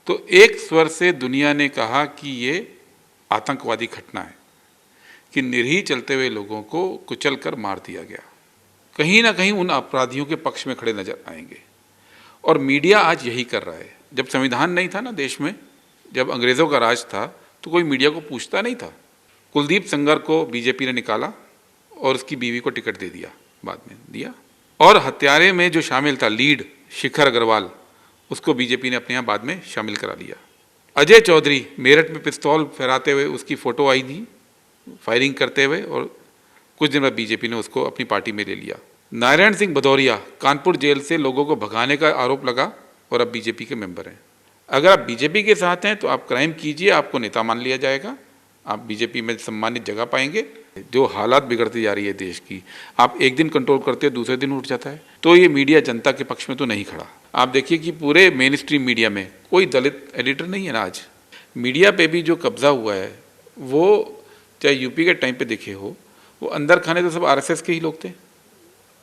तो एक स्वर से दुनिया ने कहा कि ये आतंकवादी घटना है कि निरीह चलते हुए लोगों को कुचल कर मार दिया गया। कहीं ना कहीं उन अपराधियों के पक्ष में खड़े नजर आएंगे और मीडिया आज यही कर रहा है। जब संविधान नहीं था ना देश में, जब अंग्रेज़ों का राज था, तो कोई मीडिया को पूछता नहीं था। कुलदीप सेंगर को बीजेपी ने निकाला और उसकी बीवी को टिकट दे दिया, बाद में दिया। और हत्यारे में जो शामिल था लीड शिखर अग्रवाल, उसको बीजेपी ने अपने यहाँ बाद में शामिल करा लिया। अजय चौधरी मेरठ में पिस्तौल फहराते हुए उसकी फ़ोटो आई थी फायरिंग करते हुए, और कुछ दिन बाद बीजेपी ने उसको अपनी पार्टी में ले लिया। नारायण सिंह भदौरिया कानपुर जेल से लोगों को भगाने का आरोप लगा और अब बीजेपी के मेंबर हैं। अगर आप बीजेपी के साथ हैं तो आप क्राइम कीजिए, आपको नेता मान लिया जाएगा, आप बीजेपी में सम्मानित जगह पाएंगे। जो हालात बिगड़ती जा रही है देश की, आप एक दिन कंट्रोल करते हो दूसरे दिन उठ जाता है। तो ये मीडिया जनता के पक्ष में तो नहीं खड़ा। आप देखिए कि पूरे मेन स्ट्रीम मीडिया में कोई दलित एडिटर नहीं है ना। आज मीडिया पे भी जो कब्जा हुआ है, वो चाहे यूपी के टाइम पे देखे हो, वो अंदर खाने तो सब आरएसएस के ही लोग थे।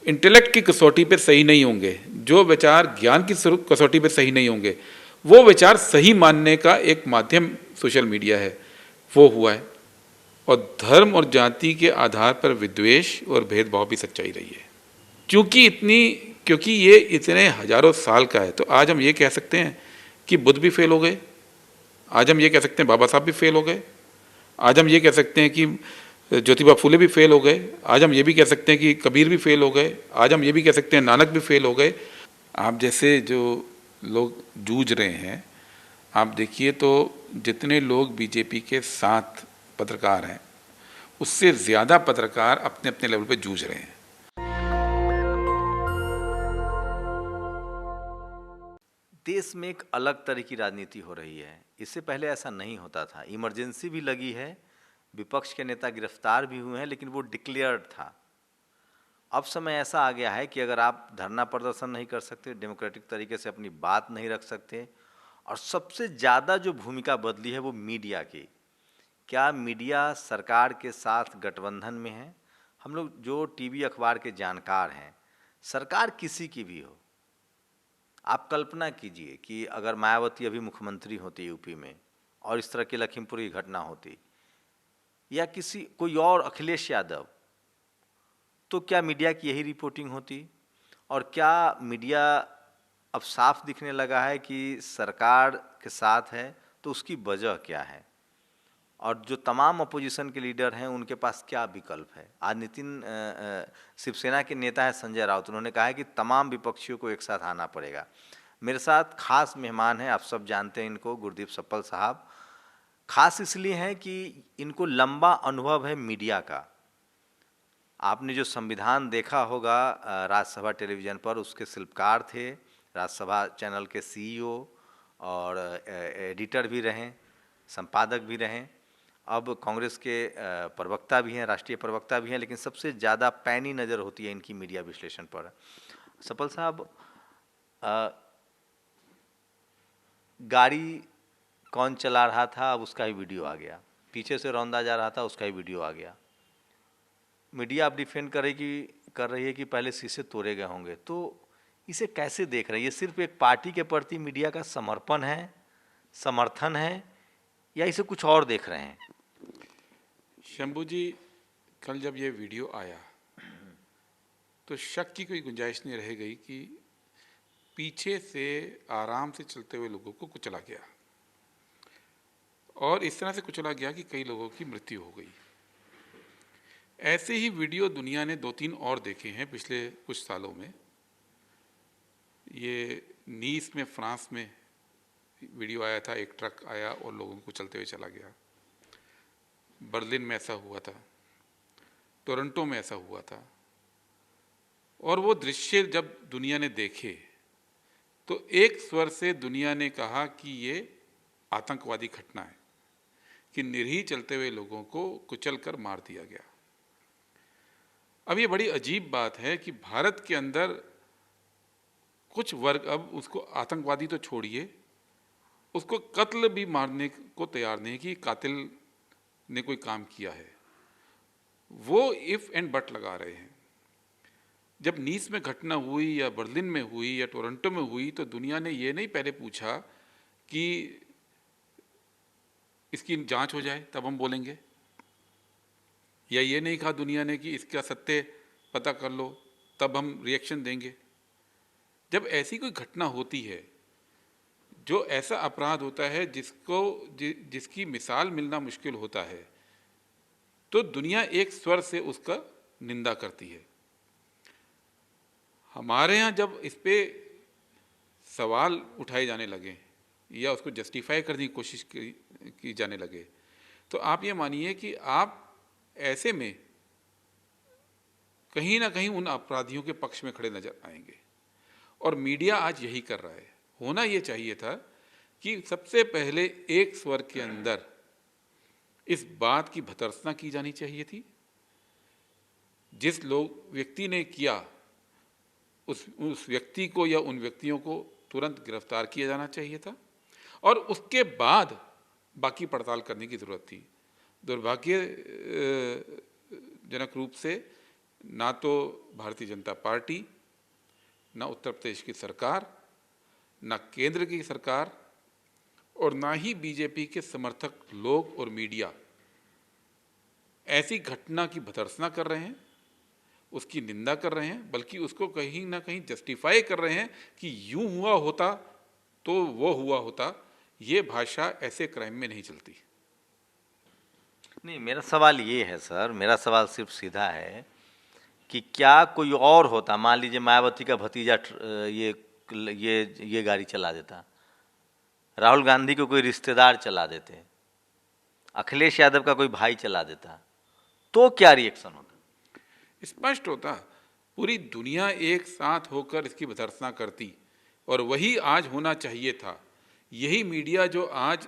इंटेलेक्ट की कसौटी पे सही नहीं होंगे, जो विचार ज्ञान की कसौटी पे सही नहीं होंगे, वो विचार सही मानने का एक माध्यम सोशल मीडिया है, वो हुआ है। और धर्म और जाति के आधार पर विद्वेष और भेदभाव भी सच्चाई रही है। क्योंकि ये इतने हजारों साल का है, तो आज हम ये कह सकते हैं कि बुद्ध भी फेल हो गए, आज हम ये कह सकते हैं बाबा साहब भी फेल हो गए, आज हम ये कह सकते हैं कि ज्योतिबा फूले भी फेल हो गए, आज हम ये भी कह सकते हैं कि कबीर भी फेल हो गए, आज हम ये भी कह सकते हैं नानक भी फेल हो गए। आप जैसे जो लोग जूझ रहे हैं, आप देखिए तो जितने लोग बीजेपी के साथ पत्रकार हैं, उससे ज़्यादा पत्रकार अपने अपने लेवल पे जूझ रहे हैं। देश में एक अलग तरह की राजनीति हो रही है। इससे पहले ऐसा नहीं होता था। इमरजेंसी भी लगी है, विपक्ष के नेता गिरफ्तार भी हुए हैं, लेकिन वो डिक्लेयर्ड था। अब समय ऐसा आ गया है कि अगर आप धरना प्रदर्शन नहीं कर सकते, डेमोक्रेटिक तरीके से अपनी बात नहीं रख सकते, और सबसे ज़्यादा जो भूमिका बदली है वो मीडिया की। क्या मीडिया सरकार के साथ गठबंधन में है? हम लोग जो टीवी अखबार के जानकार हैं, सरकार किसी की भी हो, आप कल्पना कीजिए कि अगर मायावती अभी मुख्यमंत्री होती यूपी में और इस तरह की लखीमपुर की घटना होती, या कोई और अखिलेश यादव, तो क्या मीडिया की यही रिपोर्टिंग होती? और क्या मीडिया अब साफ दिखने लगा है कि सरकार के साथ है, तो उसकी वजह क्या है? और जो तमाम अपोजिशन के लीडर हैं, उनके पास क्या विकल्प है? आज शिवसेना के नेता है संजय राउत, उन्होंने कहा है कि तमाम विपक्षियों को एक साथ आना पड़ेगा। मेरे साथ खास मेहमान हैं, आप सब जानते हैं इनको, गुरदीप सप्पल साहब। खास इसलिए हैं कि इनको लंबा अनुभव है मीडिया का। आपने जो संविधान देखा होगा राज्यसभा टेलीविज़न पर, उसके शिल्पकार थे, राज्यसभा चैनल के सीईओ और एडिटर भी रहें, संपादक भी रहें। अब कांग्रेस के प्रवक्ता भी हैं, राष्ट्रीय प्रवक्ता भी हैं, लेकिन सबसे ज़्यादा पैनी नज़र होती है इनकी मीडिया विश्लेषण पर। सप्पल साहब, गाड़ी कौन चला रहा था, अब उसका ही वीडियो आ गया। पीछे से रौंदा जा रहा था, उसका ही वीडियो आ गया। मीडिया अब डिफेंड कर रही है कि पहले शीशे तोड़े गए होंगे। तो इसे कैसे देख रहे हैं? ये सिर्फ एक पार्टी के प्रति मीडिया का समर्पण है, समर्थन है, या इसे कुछ और देख रहे हैं? शंभू जी, कल जब ये वीडियो आया तो शक की कोई गुंजाइश नहीं रह गई कि पीछे से आराम से चलते हुए लोगों को कुचला गया, और इस तरह से कुचला गया कि कई लोगों की मृत्यु हो गई। ऐसे ही वीडियो दुनिया ने 2-3 और देखे हैं पिछले कुछ सालों में। ये नीस में, फ्रांस में वीडियो आया था, एक ट्रक आया और लोगों को चलते हुए चला गया। बर्लिन में ऐसा हुआ था, टोरंटो में ऐसा हुआ था। और वो दृश्य जब दुनिया ने देखे तो एक स्वर से दुनिया ने कहा कि ये आतंकवादी घटना है कि निरीह चलते हुए लोगों को कुचल कर मार दिया गया। अब ये बड़ी अजीब बात है कि भारत के अंदर कुछ वर्ग अब उसको आतंकवादी तो छोड़िए, उसको कत्ल भी मारने को तैयार नहीं कि कातिल ने कोई काम किया है। वो इफ एंड बट लगा रहे हैं। जब नीस में घटना हुई या बर्लिन में हुई या टोरंटो में हुई तो दुनिया ने ये नहीं पहले पूछा कि इसकी जांच हो जाए तब हम बोलेंगे, या ये नहीं कहा दुनिया ने कि इसका सत्य पता कर लो तब हम रिएक्शन देंगे। जब ऐसी कोई घटना होती है, जो ऐसा अपराध होता है जिसकी मिसाल मिलना मुश्किल होता है, तो दुनिया एक स्वर से उसका निंदा करती है। हमारे यहाँ जब इस पे सवाल उठाए जाने लगे या उसको जस्टिफाई करने की कोशिश की जाने लगे, तो आप ये मानिए कि आप ऐसे में कहीं ना कहीं उन अपराधियों के पक्ष में खड़े नजर आएंगे। और मीडिया आज यही कर रहा है। होना ये चाहिए था कि सबसे पहले एक स्वर के अंदर इस बात की भर्त्सना की जानी चाहिए थी, जिस व्यक्ति ने किया उस व्यक्ति को या उन व्यक्तियों को तुरंत गिरफ्तार किया जाना चाहिए था, और उसके बाद बाकी पड़ताल करने की ज़रूरत थी। दुर्भाग्यजनक रूप से ना तो भारतीय जनता पार्टी, ना उत्तर प्रदेश की सरकार, ना केंद्र की सरकार, और ना ही बीजेपी के समर्थक लोग और मीडिया ऐसी घटना की भर्त्सना कर रहे हैं, उसकी निंदा कर रहे हैं, बल्कि उसको कहीं ना कहीं जस्टिफाई कर रहे हैं कि यूं हुआ होता तो वो हुआ होता। ये भाषा ऐसे क्राइम में नहीं चलती। नहीं, मेरा सवाल ये है सर, मेरा सवाल सिर्फ सीधा है कि क्या कोई और होता, मान लीजिए मायावती का भतीजा ये गाड़ी चला देता, राहुल गांधी को कोई रिश्तेदार चला देते, अखिलेश यादव का कोई भाई चला देता, तो क्या रिएक्शन होता? स्पष्ट होता। पूरी दुनिया एक साथ होकर इसकी भर्त्सना करती, और वही आज होना चाहिए था। यही मीडिया जो आज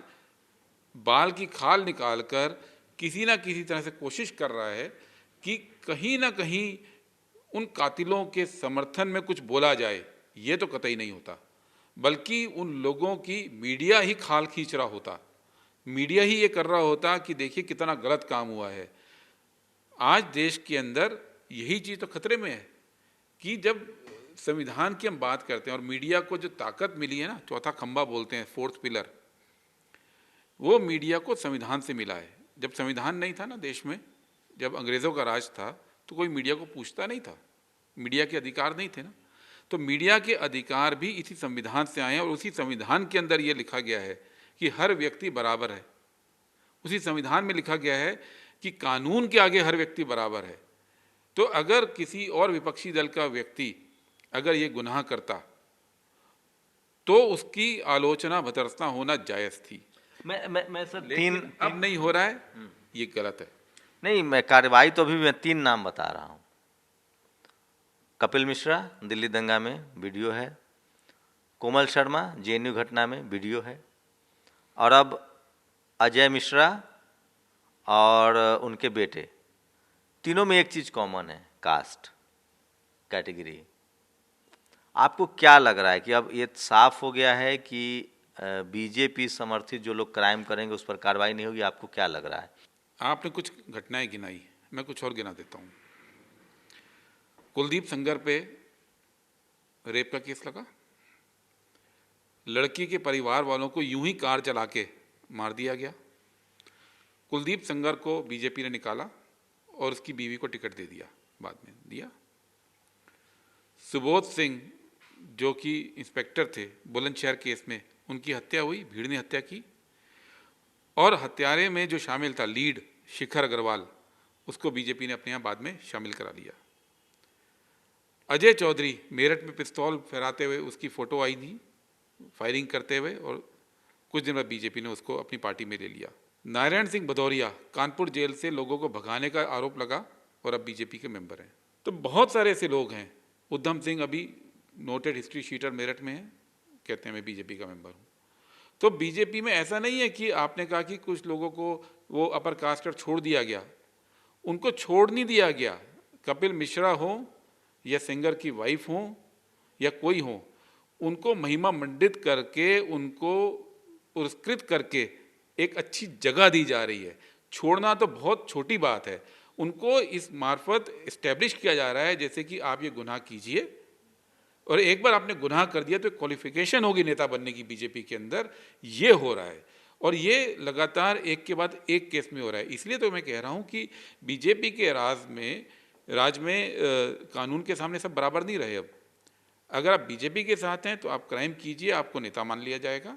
बाल की खाल निकालकर किसी ना किसी तरह से कोशिश कर रहा है कि कहीं ना कहीं उन कातिलों के समर्थन में कुछ बोला जाए, ये तो कतई नहीं होता, बल्कि उन लोगों की मीडिया ही खाल खींच रहा होता। मीडिया ही ये कर रहा होता कि देखिए कितना गलत काम हुआ है। आज देश के अंदर यही चीज़ तो खतरे में है कि जब संविधान की हम बात करते हैं और मीडिया को जो ताकत मिली है ना, चौथा खंबा बोलते हैं, फोर्थ पिलर, वो मीडिया को संविधान से मिला है। जब संविधान नहीं था ना देश में, जब अंग्रेज़ों का राज था, तो कोई मीडिया को पूछता नहीं था, मीडिया के अधिकार नहीं थे ना। तो मीडिया के अधिकार भी इसी संविधान से आए हैं, और उसी संविधान के अंदर ये लिखा गया है कि हर व्यक्ति बराबर है। उसी संविधान में लिखा गया है कि कानून के आगे हर व्यक्ति बराबर है। तो अगर किसी और विपक्षी दल का व्यक्ति अगर ये गुनाह करता, तो उसकी आलोचना भर्त्सना होना जायज़ थी। मैं सर लेकिन अब नहीं हो रहा है, ये गलत है। नहीं, मैं कार्रवाई तो अभी मैं 3 नाम बता रहा हूँ। कपिल मिश्रा दिल्ली दंगा में वीडियो है, कोमल शर्मा जेएनयू घटना में वीडियो है, और अब अजय मिश्रा और उनके बेटे, तीनों में एक चीज़ कॉमन है, कास्ट कैटेगरी। आपको क्या लग रहा है कि अब ये साफ हो गया है कि बीजेपी समर्थित जो लोग क्राइम करेंगे उस पर कार्रवाई नहीं होगी? आपको क्या लग रहा है? आपने कुछ घटनाएं गिनाई, मैं कुछ और गिना देता हूँ। कुलदीप सेंगर पे रेप का केस लगा, लड़की के परिवार वालों को यूं ही कार चला के मार दिया गया। कुलदीप सेंगर को बीजेपी ने निकाला और उसकी बीवी को टिकट दे दिया, बाद में दिया। सुबोध सिंह जो कि इंस्पेक्टर थे बुलंदशहर केस में, उनकी हत्या हुई, भीड़ ने हत्या की, और हत्यारे में जो शामिल था लीड शिखर अग्रवाल, उसको बीजेपी ने अपने यहाँ बाद में शामिल करा लिया। अजय चौधरी मेरठ में पिस्तौल फहराते हुए उसकी फ़ोटो आई थी फायरिंग करते हुए, और कुछ दिन बाद बीजेपी ने उसको अपनी पार्टी में ले लिया। नारायण सिंह भदौरिया कानपुर जेल से लोगों को भगाने का आरोप लगा और अब बीजेपी के मेंबर हैं। तो बहुत सारे ऐसे लोग हैं। उद्धम सिंह अभी नोटेड हिस्ट्री शीटर मेरठ में है, कहते हैं मैं बीजेपी का मेंबर हूँ। तो बीजेपी में ऐसा नहीं है कि आपने कहा कि कुछ लोगों को वो अपर कास्ट छोड़ दिया गया, उनको छोड़ नहीं दिया गया। कपिल मिश्रा हो या सेंगर की वाइफ हो या कोई हो, उनको महिमा मंडित करके, उनको पुरस्कृत करके एक अच्छी जगह दी जा रही है। छोड़ना तो बहुत छोटी बात है, उनको इस मार्फत इस्टेब्लिश किया जा रहा है जैसे कि आप ये गुनाह कीजिए और एक बार आपने गुनाह कर दिया तो क्वालिफिकेशन होगी नेता बनने की बीजेपी के अंदर, ये हो रहा है। और ये लगातार एक के बाद एक केस में हो रहा है। इसलिए तो मैं कह रहा हूँ कि बीजेपी के राज में कानून के सामने सब बराबर नहीं रहे अब। अगर आप बीजेपी के साथ हैं तो आप क्राइम कीजिए, आपको नेता मान लिया जाएगा,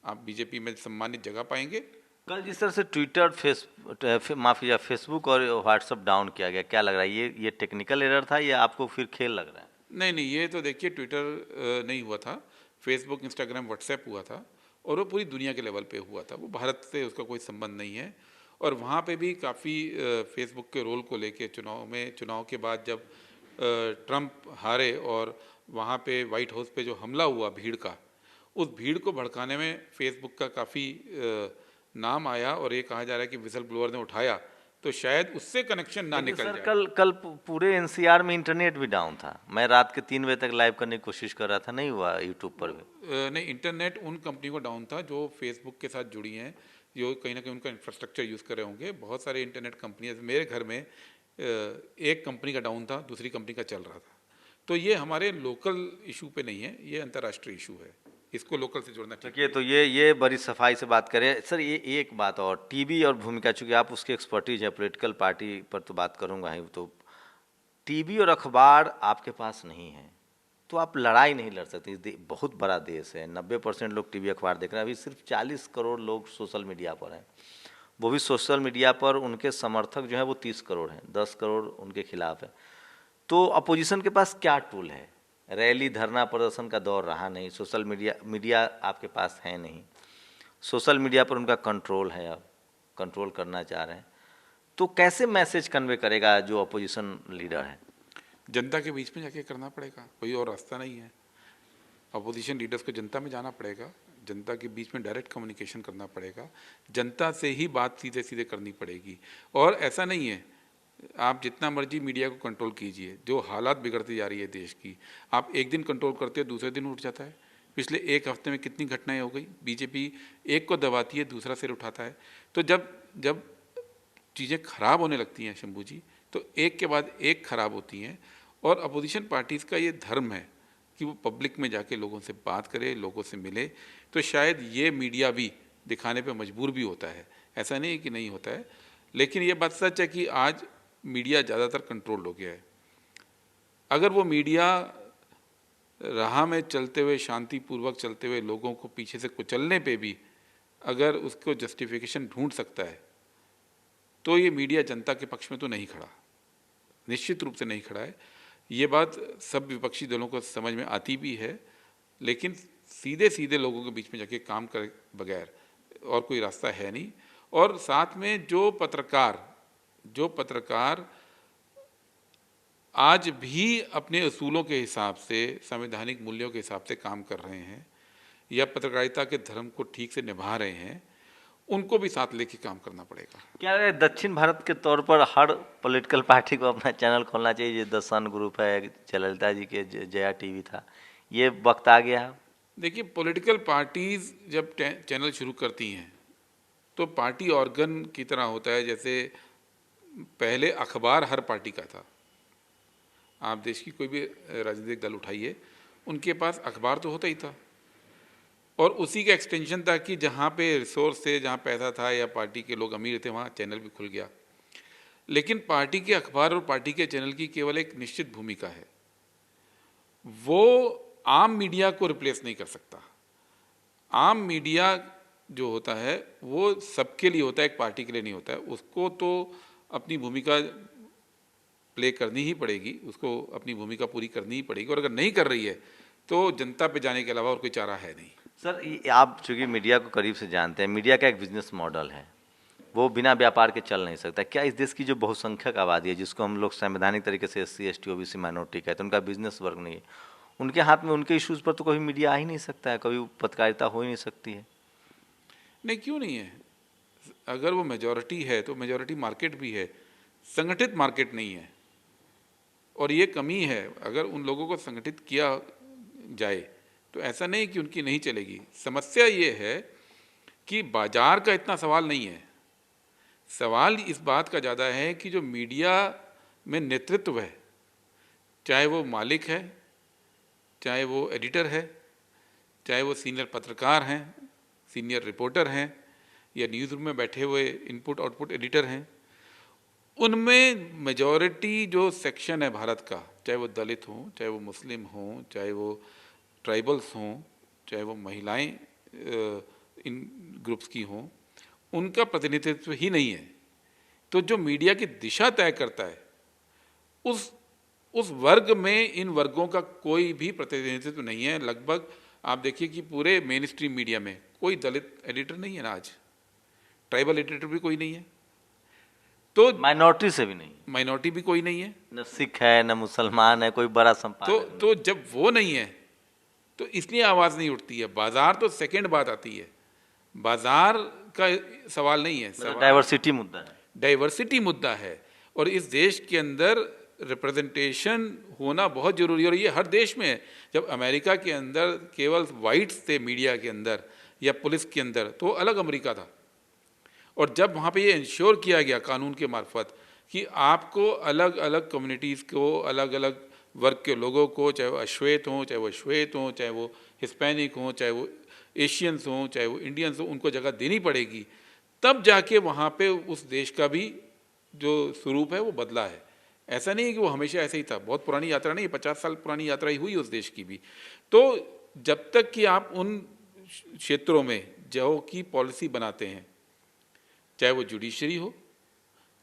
आप बीजेपी में सम्मानित जगह पाएंगे। कल जिस तरह से ट्विटर फेसबुक और व्हाट्सएप डाउन किया गया, क्या लग रहा है, ये टेक्निकल एरर था या आपको फिर खेल लग रहा है? नहीं नहीं, ये तो देखिए ट्विटर नहीं हुआ था, फेसबुक, इंस्टाग्राम, व्हाट्सएप हुआ था, और वो पूरी दुनिया के लेवल पे हुआ था। वो भारत से उसका कोई संबंध नहीं है। और वहाँ पे भी काफ़ी फेसबुक के रोल को लेके चुनाव के बाद जब ट्रंप हारे और वहाँ पे वाइट हाउस पे जो हमला हुआ भीड़ का, उस भीड़ को भड़काने में फेसबुक का काफ़ी नाम आया, और ये कहा जा रहा है कि विसल ब्लोअर ने उठाया, तो शायद उससे कनेक्शन ना लेकिन निकल सर जाए। कल पूरे एनसीआर में इंटरनेट भी डाउन था। मैं रात के 3 बजे तक लाइव करने की कोशिश कर रहा था, नहीं हुआ यूट्यूब पर भी। नहीं, इंटरनेट उन कंपनी को डाउन था जो फेसबुक के साथ जुड़ी हैं, जो कहीं ना कहीं उनका इंफ्रास्ट्रक्चर यूज़ कर रहे होंगे। बहुत सारे इंटरनेट कंपनियाँ, मेरे घर में एक कंपनी का डाउन था, दूसरी कंपनी का चल रहा था। तो ये हमारे लोकल इशू पे नहीं है, ये अंतर्राष्ट्रीय इशू है, इसको लोकल से जोड़ना ठीक देखिए, तो ये बड़ी सफाई से बात करें सर। ये एक बात और, टीवी और भूमिका, चूंकि आप उसके एक्सपर्टीज है, पॉलिटिकल पार्टी पर तो बात करूंगा ही, तो टीवी और अखबार आपके पास नहीं है तो आप लड़ाई नहीं लड़ सकते। बहुत बड़ा देश है, 90% लोग टीवी अखबार देख रहे हैं, अभी सिर्फ 40 करोड़ लोग सोशल मीडिया पर हैं। वो भी सोशल मीडिया पर उनके समर्थक जो है वो 30 करोड़ हैं, 10 करोड़ उनके खिलाफ है। तो अपोजिशन के पास क्या टूल है? रैली, धरना, प्रदर्शन का दौर रहा नहीं, सोशल मीडिया आपके पास है नहीं, सोशल मीडिया पर उनका कंट्रोल है, अब कंट्रोल करना चाह रहे हैं, तो कैसे मैसेज कन्वे करेगा जो अपोजिशन लीडर है? जनता के बीच में जाके करना पड़ेगा, कोई और रास्ता नहीं है। अपोजिशन लीडर्स को जनता में जाना पड़ेगा, जनता के बीच में डायरेक्ट कम्युनिकेशन करना पड़ेगा, जनता से ही बात सीधे सीधे करनी पड़ेगी। और ऐसा नहीं है आप जितना मर्जी मीडिया को कंट्रोल कीजिए, जो हालात बिगड़ती जा रही है देश की, आप एक दिन कंट्रोल करते हो, दूसरे दिन उठ जाता है। पिछले एक हफ्ते में कितनी घटनाएं हो गई, बीजेपी एक को दबाती है, दूसरा सिर उठाता है। तो जब जब चीज़ें खराब होने लगती हैं शंभू जी, तो एक के बाद एक खराब होती हैं। और अपोजिशन पार्टीज़ का ये धर्म है कि वो पब्लिक में जाके लोगों से बात करे, लोगों से मिले। तो शायद ये मीडिया भी दिखाने पे मजबूर भी होता है, ऐसा नहीं है कि नहीं होता है। लेकिन ये बात सच है कि आज मीडिया ज़्यादातर कंट्रोल हो गया है। अगर वो मीडिया राह में चलते हुए, शांतिपूर्वक चलते हुए, लोगों को पीछे से कुचलने पे भी अगर उसको जस्टिफिकेशन ढूंढ सकता है, तो ये मीडिया जनता के पक्ष में तो नहीं खड़ा, निश्चित रूप से नहीं खड़ा है। ये बात सब विपक्षी दलों को समझ में आती भी है, लेकिन सीधे सीधे लोगों के बीच में जाके काम करे बगैर और कोई रास्ता है नहीं। और साथ में जो पत्रकार आज भी अपने असूलों के हिसाब से, संवैधानिक मूल्यों के हिसाब से काम कर रहे हैं या पत्रकारिता के धर्म को ठीक से निभा रहे हैं, उनको भी साथ लेके काम करना पड़ेगा। क्या दक्षिण भारत के तौर पर हर पॉलिटिकल पार्टी को अपना चैनल खोलना चाहिए? ये द सन ग्रुप है, जयललिता जी के जया टीवी था, ये वक्त आ गया। देखिए, पॉलिटिकल पार्टीज जब चैनल शुरू करती हैं तो पार्टी ऑर्गन की तरह होता है। जैसे पहले अखबार हर पार्टी का था, आप देश की कोई भी राजनीतिक दल उठाइए, उनके पास अखबार तो होता ही था, और उसी का एक्सटेंशन था कि जहाँ पे रिसोर्स थे, जहाँ पैसा था या पार्टी के लोग अमीर थे, वहाँ चैनल भी खुल गया। लेकिन पार्टी के अखबार और पार्टी के चैनल की केवल एक निश्चित भूमिका है, वो आम मीडिया को रिप्लेस नहीं कर सकता। आम मीडिया जो होता है वो सबके लिए होता है, एक पार्टी के लिए नहीं होता है। उसको तो अपनी भूमिका प्ले करनी ही पड़ेगी, उसको अपनी भूमिका पूरी करनी ही पड़ेगी, और अगर नहीं कर रही है तो जनता पे जाने के अलावा और कोई चारा है नहीं। सर, आप चूँकि मीडिया को करीब से जानते हैं, मीडिया का एक बिजनेस मॉडल है, वो बिना व्यापार के चल नहीं सकता। क्या इस देश की जो बहुसंख्यक आबादी है, जिसको हम लोग संवैधानिक तरीके से SC ST OBC माइनॉरिटी कहते हैं, उनका बिजनेस वर्क नहीं है, उनके हाथ में उनके इश्यूज़ पर तो कभी मीडिया आ ही नहीं सकता है, कभी पत्रकारिता हो ही नहीं सकती है। नहीं, क्यों नहीं है? अगर वो मेजॉरिटी है तो मेजॉरिटी मार्केट भी है, संगठित मार्केट नहीं है, और ये कमी है। अगर उन लोगों को संगठित किया जाए तो ऐसा नहीं कि उनकी नहीं चलेगी। समस्या ये है कि बाजार का इतना सवाल नहीं है, सवाल इस बात का ज़्यादा है कि जो मीडिया में नेतृत्व है, चाहे वो मालिक है चाहे वो एडिटर है, चाहे वो सीनियर पत्रकार हैं, सीनियर रिपोर्टर हैं, या न्यूज़ रूम में बैठे हुए इनपुट आउटपुट एडिटर हैं, उनमें मेजॉरिटी जो सेक्शन है भारत का, चाहे वो दलित हों, चाहे वो मुस्लिम हों, चाहे वो ट्राइबल्स हों, चाहे वो महिलाएं इन ग्रुप्स की हों, उनका प्रतिनिधित्व ही नहीं है। तो जो मीडिया की दिशा तय करता है, उस वर्ग में इन वर्गों का कोई भी प्रतिनिधित्व नहीं है। लगभग आप देखिए कि पूरे मेन स्ट्रीम मीडिया में कोई दलित एडिटर नहीं है ना, आज ट्राइबल एडिटर भी कोई नहीं है, तो माइनॉरिटी से भी नहीं, माइनॉरिटी भी कोई नहीं है, न सिख है न मुसलमान है, कोई बड़ा संपादक तो जब वो नहीं है तो इसलिए आवाज़ नहीं उठती है। बाजार तो सेकंड बात आती है, बाजार का सवाल नहीं है, सवाल डाइवर्सिटी मुद्दा है, डाइवर्सिटी मुद्दा है। और इस देश के अंदर रिप्रेजेंटेशन होना बहुत ज़रूरी है, और ये हर देश में है। जब अमेरिका के अंदर केवल वाइट्स थे मीडिया के अंदर या पुलिस के अंदर, तो अलग अमेरिका था। और जब वहाँ पे ये इंश्योर किया गया कानून के मार्फत कि आपको अलग अलग कम्युनिटीज़ को, अलग अलग वर्ग के लोगों को, चाहे वो अश्वेत हों, चाहे वो श्वेत हों, चाहे वो हिस्पैनिक हों, चाहे वो एशियंस हों, चाहे वो इंडियंस हों, उनको जगह देनी पड़ेगी, तब जाके वहाँ पे उस देश का भी जो स्वरूप है वो बदला है। ऐसा नहीं है कि वो हमेशा ऐसे ही था, बहुत पुरानी यात्रा नहीं, 50 साल पुरानी यात्रा ही हुई उस देश की भी। तो जब तक कि आप उन क्षेत्रों में जो की पॉलिसी बनाते हैं, चाहे वो जुडिशरी हो,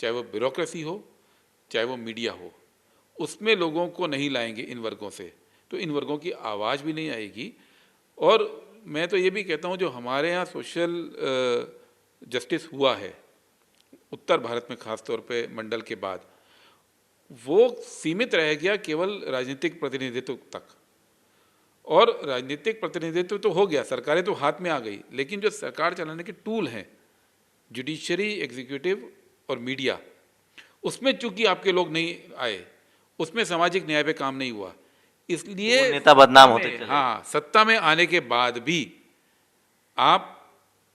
चाहे वो ब्यूरोक्रेसी हो, चाहे वो मीडिया हो, उसमें लोगों को नहीं लाएंगे इन वर्गों से, तो इन वर्गों की आवाज़ भी नहीं आएगी। और मैं तो ये भी कहता हूँ, जो हमारे यहाँ सोशल जस्टिस हुआ है उत्तर भारत में, ख़ास तौर पे मंडल के बाद, वो सीमित रह गया केवल राजनीतिक प्रतिनिधित्व तक। और राजनीतिक प्रतिनिधित्व तो हो गया, सरकारें तो हाथ में आ गई, लेकिन जो सरकार चलाने के टूल हैं, जुडिशरी, एग्जीक्यूटिव और मीडिया, उसमें चूंकि आपके लोग नहीं आए, उसमें सामाजिक न्याय पे काम नहीं हुआ, इसलिए वो नेता बदनाम होते चले। हाँ, सत्ता में आने के बाद भी आप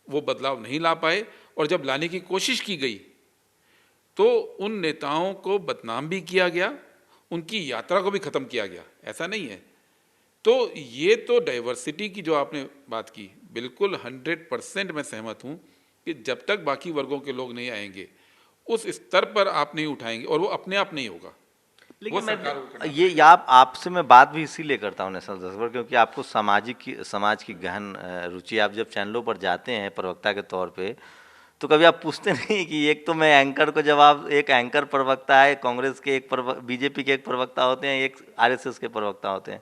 वो बदलाव नहीं ला पाए। और जब लाने की कोशिश की गई तो उन नेताओं को बदनाम भी किया गया, उनकी यात्रा को भी ख़त्म किया गया। ऐसा नहीं है। तो ये तो डाइवर्सिटी की जो आपने बात की, बिल्कुल 100% मैं सहमत हूँ कि जब तक बाकी वर्गों के लोग नहीं आएंगे, उस स्तर पर आप नहीं उठाएंगे, और वो अपने आप नहीं होगा। लेकिन मैं ये आपसे मैं बात भी इसीलिए करता हूँ नेशनल दस्तक, क्योंकि आपको समाज की गहन रुचि, आप जब चैनलों पर जाते हैं प्रवक्ता के तौर पे, तो कभी आप पूछते नहीं कि एक तो मैं एंकर को जवाब, एक एंकर प्रवक्ता है कांग्रेस के, एक बीजेपी के एक प्रवक्ता होते हैं, एक आरएसएस के प्रवक्ता होते हैं,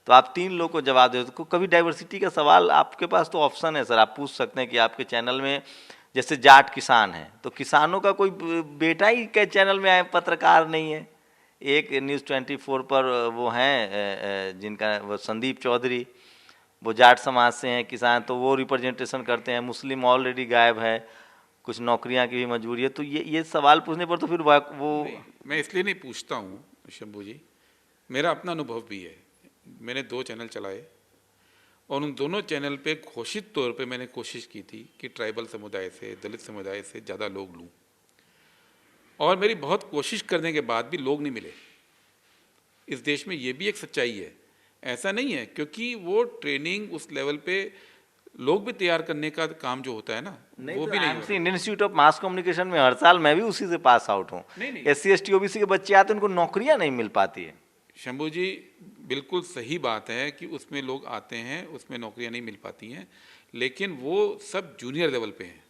तो आप 3 लोग को जवाब देते हो। कभी डाइवर्सिटी का सवाल, आपके पास तो ऑप्शन है सर, आप पूछ सकते हैं कि आपके चैनल में जैसे जाट किसान है, तो किसानों का कोई बेटा ही के चैनल में पत्रकार नहीं है। एक न्यूज़ 24 पर वो हैं जिनका वो संदीप चौधरी, वो जाट समाज से हैं, किसान, तो वो रिप्रेजेंटेशन करते हैं। मुस्लिम ऑलरेडी गायब है, कुछ नौकरियां की भी मजबूरी है। तो ये सवाल पूछने पर तो फिर वो मैं इसलिए नहीं पूछता हूँ शंभू जी, मेरा अपना अनुभव भी है। मैंने 2 चैनल चलाए, और उन दोनों चैनल पे घोषित तौर पे मैंने कोशिश की थी कि ट्राइबल समुदाय से, दलित समुदाय से ज़्यादा लोग लूँ, और मेरी बहुत कोशिश करने के बाद भी लोग नहीं मिले। इस देश में ये भी एक सच्चाई है, ऐसा नहीं है, क्योंकि वो ट्रेनिंग उस लेवल पे लोग भी तैयार करने का काम जो होता है ना, वो भी नहीं होता। Indian institute of mass communication में हर साल मैं भी उसी से पास आउट हूँ। SC ST OBC के बच्चे आते हैं, उनको नौकरियां नहीं मिल पाती है। शंभू जी, बिल्कुल सही बात है कि उसमें लोग आते हैं, उसमें नौकरियां नहीं मिल पाती हैं, लेकिन वो सब जूनियर लेवल पे हैं।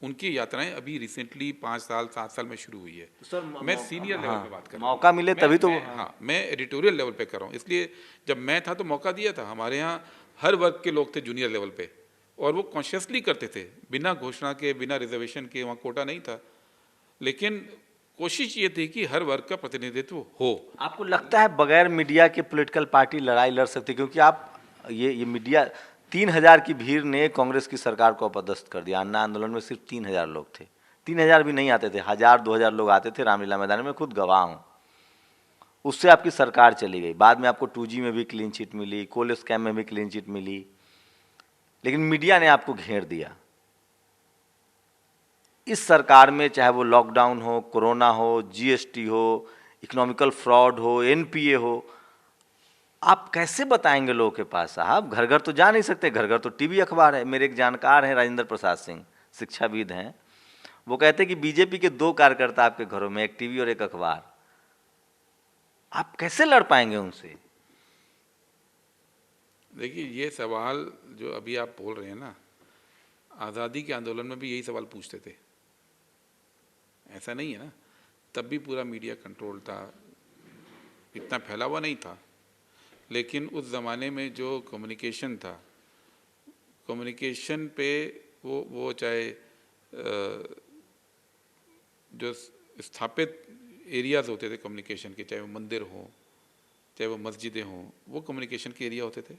उनकी यात्राएं अभी रिसेंटली 5 साल 7 साल में शुरू हुई है। तो मैं सीनियर लेवल पे बात कर रहा हूँ, मौका मिले तभी तो। हाँ, मैं एडिटोरियल लेवल पे कर रहा हूँ। इसलिए जब मैं था तो मौका दिया था। हमारे यहाँ हर वर्ग के लोग थे जूनियर लेवल पे, और वो कॉन्शियसली करते थे, बिना घोषणा के, बिना रिजर्वेशन के। वहाँ कोटा नहीं था, लेकिन कोशिश ये थी कि हर वर्ग का प्रतिनिधित्व हो। आपको लगता है बगैर मीडिया के पॉलिटिकल पार्टी लड़ाई लड़ सकती? क्योंकि आप ये मीडिया, 3000 की भीड़ ने कांग्रेस की सरकार को अपदस्थ कर दिया। अन्ना आंदोलन में सिर्फ 3000 लोग थे, 3000 भी नहीं आते थे, 1000-2000 लोग आते थे रामलीला मैदान में, खुद गवाह हूँ। उससे आपकी सरकार चली गई। बाद में आपको 2G में भी क्लीन चिट मिली, कोल स्कैम में भी क्लीन चिट मिली, लेकिन मीडिया ने आपको घेर दिया। इस सरकार में चाहे वो लॉकडाउन हो, कोरोना हो, GST हो, इकोनॉमिकल फ्रॉड हो, NPA हो, आप कैसे बताएंगे लोगों के पास साहब? घर घर तो जा नहीं सकते, घर घर तो टीवी अखबार है। मेरे एक जानकार हैं राजेंद्र प्रसाद सिंह, शिक्षाविद हैं, वो कहते हैं कि बीजेपी के 2 कार्यकर्ता आपके घरों में, एक टीवी और एक अखबार। आप कैसे लड़ पाएंगे उनसे? देखिए, ये सवाल जो अभी आप बोल रहे हैं ना, आज़ादी के आंदोलन में भी यही सवाल पूछते थे। ऐसा नहीं है ना, तब भी पूरा मीडिया कंट्रोल था, इतना फैला हुआ नहीं था, लेकिन उस ज़माने में जो कम्युनिकेशन था, कम्युनिकेशन पे वो चाहे जो स्थापित एरियाज़ होते थे कम्युनिकेशन के, चाहे वो मंदिर हों, चाहे वो मस्जिदें हों, वो कम्युनिकेशन के एरिया होते थे,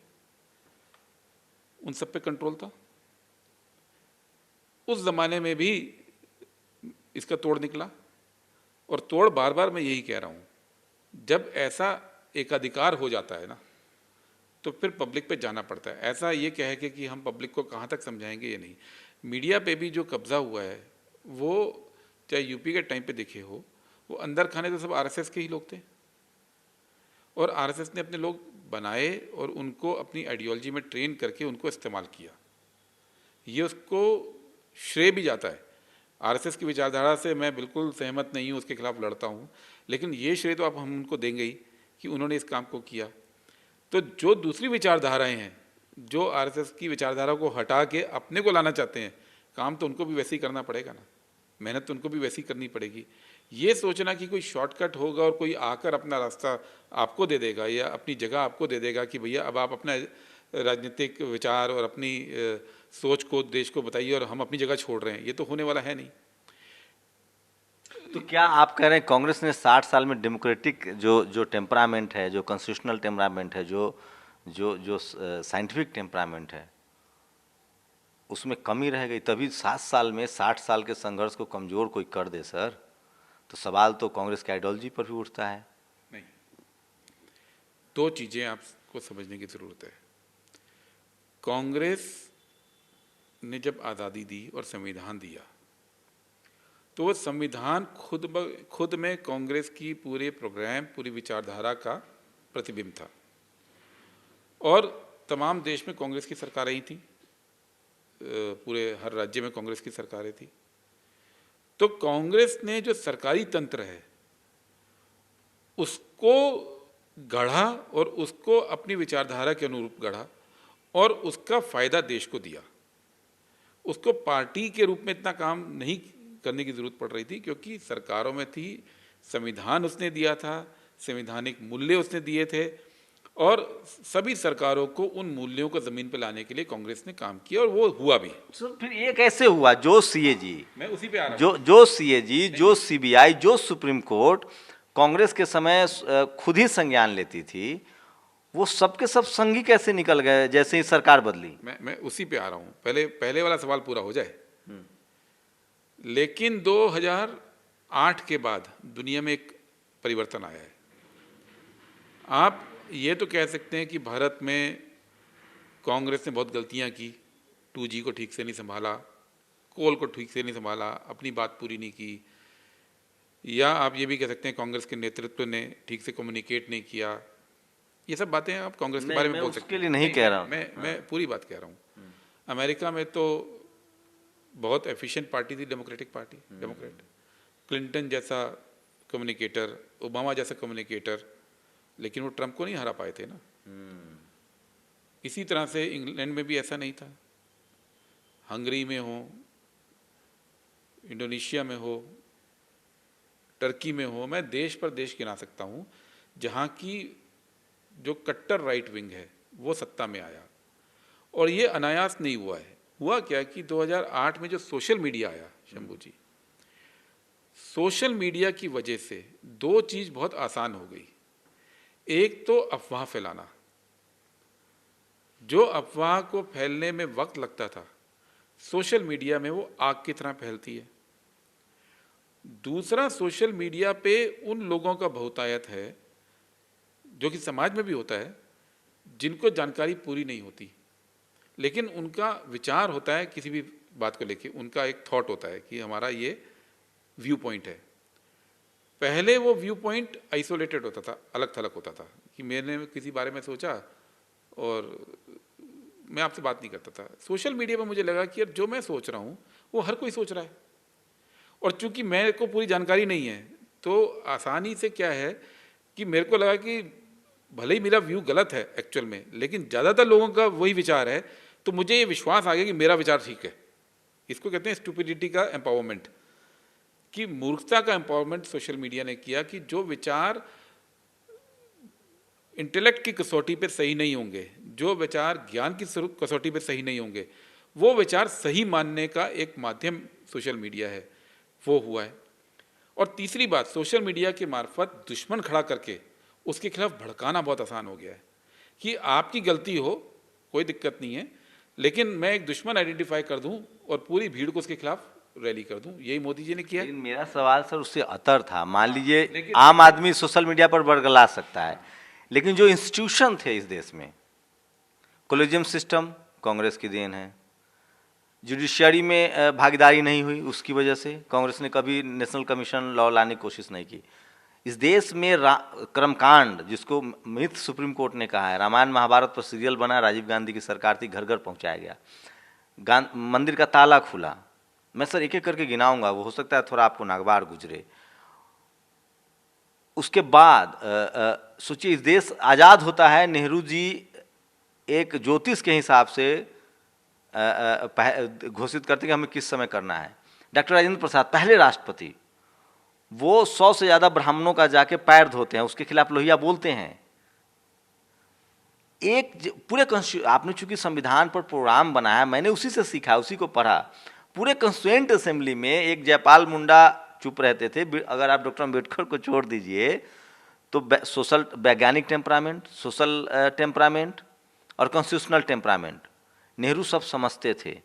उन सब पे कंट्रोल था। उस ज़माने में भी इसका तोड़ निकला, और तोड़ बार बार मैं यही कह रहा हूँ, जब ऐसा एकाधिकार हो जाता है ना, तो फिर पब्लिक पे जाना पड़ता है। ऐसा ये कह के कि हम पब्लिक को कहाँ तक समझाएंगे, ये नहीं। मीडिया पे भी जो कब्जा हुआ है, वो चाहे यूपी के टाइम पे देखे हो, वो अंदर खाने तो सब आरएसएस के ही लोग थे, और आरएसएस ने अपने लोग बनाए और उनको अपनी आइडियोलॉजी में ट्रेन करके उनको इस्तेमाल किया। ये उसको श्रेय भी जाता है। आरएसएस की विचारधारा से मैं बिल्कुल सहमत नहीं हूँ, उसके खिलाफ लड़ता हूँ, लेकिन ये श्रेय तो आप हम उनको देंगे ही कि उन्होंने इस काम को किया। तो जो दूसरी विचारधाराएं हैं, जो आरएसएस की विचारधारा को हटा के अपने को लाना चाहते हैं, काम तो उनको भी वैसे ही करना पड़ेगा ना, मेहनत तो उनको भी वैसी करनी पड़ेगी। ये सोचना कि कोई शॉर्टकट होगा और कोई आकर अपना रास्ता आपको दे देगा या अपनी जगह आपको दे देगा कि भैया अब आप अपना राजनीतिक विचार और अपनी सोच को देश को बताइए और हम अपनी जगह छोड़ रहे हैं, ये तो होने वाला है नहीं। तो क्या आप कह रहे हैं कांग्रेस ने 60 साल में डेमोक्रेटिक जो टेम्परामेंट है, जो कॉन्स्टिट्यूशनल टेम्परामेंट है, जो साइंटिफिक टेम्परामेंट है, उसमें कमी रह गई? तभी 7 साल में 60 साल के संघर्ष को कमजोर कोई कर दे सर, तो सवाल तो कांग्रेस की आइडियोलॉजी पर भी उठता है। नहीं, 2 चीज़ें आपको समझने की ज़रूरत है। कांग्रेस ने जब आज़ादी दी और संविधान दिया, तो वो संविधान खुद में कांग्रेस की पूरे प्रोग्राम, पूरी विचारधारा का प्रतिबिंब था, और तमाम देश में कांग्रेस की सरकारें ही थी, पूरे हर राज्य में कांग्रेस की सरकारें थी। तो कांग्रेस ने जो सरकारी तंत्र है उसको गढ़ा और उसको अपनी विचारधारा के अनुरूप गढ़ा, और उसका फायदा देश को दिया। उसको पार्टी के रूप में इतना काम नहीं करने की जरूरत पड़ रही थी, क्योंकि सरकारों में थी, संविधान उसने दिया था, संवैधानिक मूल्य उसने दिए थे, और सभी सरकारों को उन मूल्यों को जमीन पर लाने के लिए कांग्रेस ने काम किया, और वो हुआ भी। सर फिर ये कैसे हुआ? जो सीएजी, मैं उसी पे आ रहा हूं। जो सीएजी, जो सीबीआई, जो सुप्रीम कोर्ट कांग्रेस के समय खुद ही संज्ञान लेती थी, वो सबके सब संघी कैसे निकल गए जैसे ही सरकार बदली? मैं उसी पे आ रहा हूं। पहले वाला सवाल पूरा हो जाए। लेकिन 2008 के बाद दुनिया में एक परिवर्तन आया है। आप ये तो कह सकते हैं कि भारत में कांग्रेस ने बहुत गलतियां की, 2G को ठीक से नहीं संभाला, कोल को ठीक से नहीं संभाला, अपनी बात पूरी नहीं की, या आप ये भी कह सकते हैं कांग्रेस के नेतृत्व ने ठीक से कम्युनिकेट नहीं किया। ये सब बातें आप कांग्रेस के बारे में बोल सकते हैं। उसके लिए नहीं कह रहा हूं। मैं पूरी बात कह रहा हूँ। अमेरिका में तो बहुत एफिशिएंट पार्टी थी, डेमोक्रेटिक पार्टी, डेमोक्रेट। क्लिंटन जैसा कम्युनिकेटर, ओबामा जैसा कम्युनिकेटर, लेकिन वो ट्रंप को नहीं हरा पाए थे ना। इसी तरह से इंग्लैंड में भी ऐसा नहीं था, हंगरी में हो, इंडोनेशिया में हो, टर्की में हो, मैं देश पर देश गिना सकता हूँ जहाँ की जो कट्टर राइट विंग है वो सत्ता में आया। और ये अनायास नहीं हुआ है। हुआ क्या कि 2008 में जो सोशल मीडिया आया, शंभू जी, सोशल मीडिया की वजह से 2 चीज़ बहुत आसान हो गई। एक तो अफवाह फैलाना, जो अफवाह को फैलने में वक्त लगता था, सोशल मीडिया में वो आग की तरह फैलती है। दूसरा, सोशल मीडिया पे उन लोगों का बहुतायत है, जो कि समाज में भी होता है, जिनको जानकारी पूरी नहीं होती, लेकिन उनका विचार होता है किसी भी बात को लेके, उनका एक थॉट होता है कि हमारा ये व्यू पॉइंट है। पहले वो व्यू पॉइंट आइसोलेटेड होता था, अलग थलग होता था कि कि मैंने किसी बारे में सोचा और मैं आपसे बात नहीं करता था। सोशल मीडिया पर मुझे लगा कि यार जो मैं सोच रहा हूँ वो हर कोई सोच रहा है, और चूंकि मेरे को पूरी जानकारी नहीं है तो आसानी से क्या है कि मेरे को लगा कि भले ही मेरा व्यू गलत है एक्चुअल में, लेकिन ज़्यादातर लोगों का वही विचार है, तो मुझे ये विश्वास आ गया कि मेरा विचार ठीक है। इसको कहते हैं स्टुपिडिटी का एम्पावरमेंट, कि मूर्खता का एम्पावरमेंट सोशल मीडिया ने किया कि जो विचार इंटेलेक्ट की कसौटी पे सही नहीं होंगे, जो विचार ज्ञान की कसौटी पे सही नहीं होंगे, वो विचार सही मानने का एक माध्यम सोशल मीडिया है, वो हुआ है। और तीसरी बात, सोशल मीडिया के मार्फत दुश्मन खड़ा करके उसके खिलाफ भड़काना बहुत आसान हो गया है कि आपकी गलती हो कोई दिक्कत नहीं है, लेकिन मैं एक दुश्मन आइडेंटिफाई कर दूं और पूरी भीड़ को उसके खिलाफ रैली कर दूं। यही मोदी जी ने किया। लेकिन मेरा सवाल सर उससे अतर था। मान लीजिए लेकिन आम आदमी सोशल मीडिया पर बरगला सकता है, लेकिन जो इंस्टीट्यूशन थे इस देश में, कोलेजियम सिस्टम कांग्रेस की देन है, जुडिशियरी में भागीदारी नहीं हुई, उसकी वजह से कांग्रेस ने कभी नेशनल कमीशन लॉ लाने की कोशिश नहीं की। इस देश में कर्मकांड, जिसको मिथ सुप्रीम कोर्ट ने कहा है, रामायण महाभारत पर सीरियल बना, राजीव गांधी की सरकार थी, घर घर पहुंचाया गया, मंदिर का ताला खुला। मैं सर एक एक करके गिनाऊंगा, वो हो सकता है थोड़ा आपको नागवार गुजरे। उसके बाद सोचिए, इस देश आज़ाद होता है, नेहरू जी एक ज्योतिष के हिसाब से घोषित करते कि हमें किस समय करना है। डॉक्टर राजेंद्र प्रसाद पहले राष्ट्रपति, वो 100 से ज़्यादा ब्राह्मणों का जाके पैर धोते हैं, उसके खिलाफ लोहिया बोलते हैं। एक पूरे आपने चूंकि संविधान पर प्रोग्राम बनाया, मैंने उसी से सीखा, उसी को पढ़ा। पूरे कॉन्स्टिट्यूएंट असेंबली में एक जयपाल मुंडा चुप रहते थे। अगर आप डॉक्टर अम्बेडकर को छोड़ दीजिए तो सोशल वैज्ञानिक टेम्परामेंट, सोशल टेम्परामेंट और कॉन्स्टिट्यूशनल टेम्परामेंट नेहरू सब समझते थे।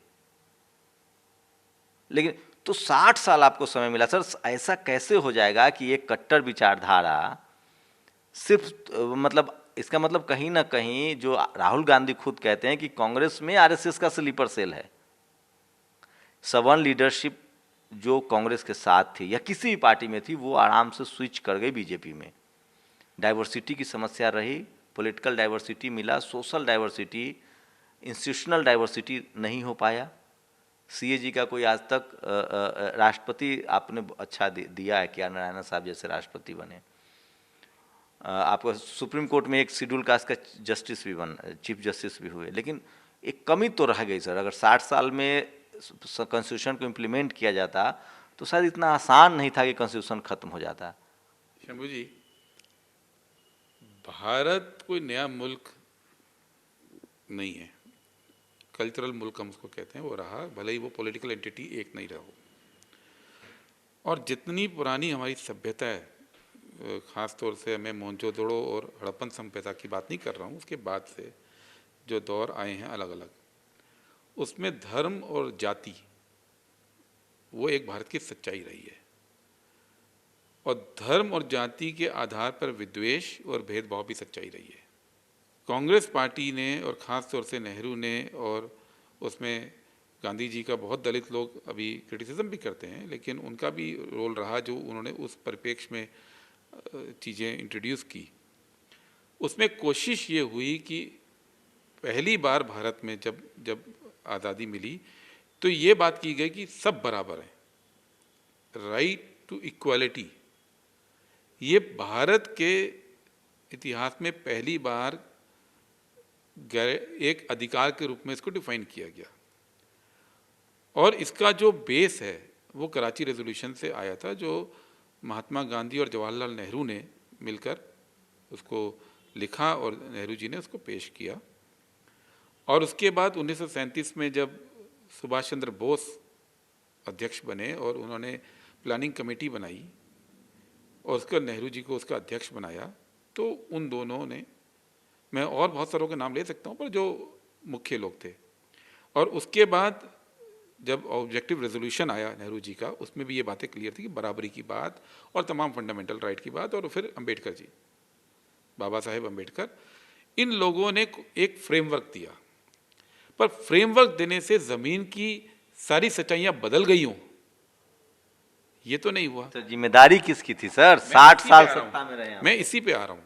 लेकिन तो 60 साल आपको समय मिला सर, ऐसा कैसे हो जाएगा कि एक कट्टर विचारधारा सिर्फ मतलब इसका मतलब कहीं ना कहीं जो राहुल गांधी खुद कहते हैं कि कांग्रेस में आरएसएस का स्लीपर सेल है। सवर्न लीडरशिप जो कांग्रेस के साथ थी या किसी भी पार्टी में थी, वो आराम से स्विच कर गई बीजेपी में। डाइवर्सिटी की समस्या रही, पॉलिटिकल डाइवर्सिटी मिला, सोशल डाइवर्सिटी, इंस्टीट्यूशनल डाइवर्सिटी नहीं हो पाया। सीएजी का कोई आज तक राष्ट्रपति आपने अच्छा दिया है, क्या नारायण साहब जैसे राष्ट्रपति बने। आपको सुप्रीम कोर्ट में एक शेड्यूल कास्ट का जस्टिस भी चीफ जस्टिस भी हुए, लेकिन एक कमी तो रह गई सर। अगर 60 साल में कॉन्स्टिट्यूशन को इम्प्लीमेंट किया जाता तो शायद इतना आसान नहीं था कि कॉन्स्टिट्यूशन खत्म हो जाता। शंभू जी, भारत कोई नया मुल्क नहीं है, कल्चरल मुल्क हम उसको कहते हैं, वो रहा, भले ही वो पॉलिटिकल एंटिटी एक नहीं रहा हो। और जितनी पुरानी हमारी सभ्यता है, ख़ास तौर से मैं मोहनजोदड़ो और हड़प्पन सभ्यता की बात नहीं कर रहा हूँ, उसके बाद से जो दौर आए हैं अलग अलग, उसमें धर्म और जाति वो एक भारत की सच्चाई रही है। और धर्म और जाति के आधार पर विद्वेष और भेदभाव भी सच्चाई रही है। कांग्रेस पार्टी ने और ख़ास तौर से नेहरू ने, और उसमें गांधी जी का बहुत दलित लोग अभी क्रिटिसिज्म भी करते हैं, लेकिन उनका भी रोल रहा जो उन्होंने उस परिप्रेक्ष्य में चीज़ें इंट्रोड्यूस की। उसमें कोशिश ये हुई कि पहली बार भारत में जब आज़ादी मिली तो ये बात की गई कि सब बराबर हैं, राइट टू इक्वालिटी। ये भारत के इतिहास में पहली बार एक अधिकार के रूप में इसको डिफाइन किया गया। और इसका जो बेस है वो कराची रेजोल्यूशन से आया था, जो महात्मा गांधी और जवाहरलाल नेहरू ने मिलकर उसको लिखा और नेहरू जी ने उसको पेश किया। और उसके बाद 1937 में जब सुभाष चंद्र बोस अध्यक्ष बने और उन्होंने प्लानिंग कमेटी बनाई और उसका नेहरू जी को उसका अध्यक्ष बनाया, तो उन दोनों ने, मैं और बहुत सारों के नाम ले सकता हूँ पर जो मुख्य लोग थे। और उसके बाद जब ऑब्जेक्टिव रेजोल्यूशन आया नेहरू जी का, उसमें भी ये बातें क्लियर थी कि बराबरी की बात और तमाम फंडामेंटल राइट की बात। और फिर अंबेडकर जी, बाबा साहेब अंबेडकर, इन लोगों ने एक फ्रेमवर्क दिया। पर फ्रेमवर्क देने से ज़मीन की सारी सच्चाइयाँ बदल गई हों, ये तो नहीं हुआ। तो जिम्मेदारी किसकी थी सर? 60 साल सत्ता में रहे। मैं इसी पे आ रहा हूँ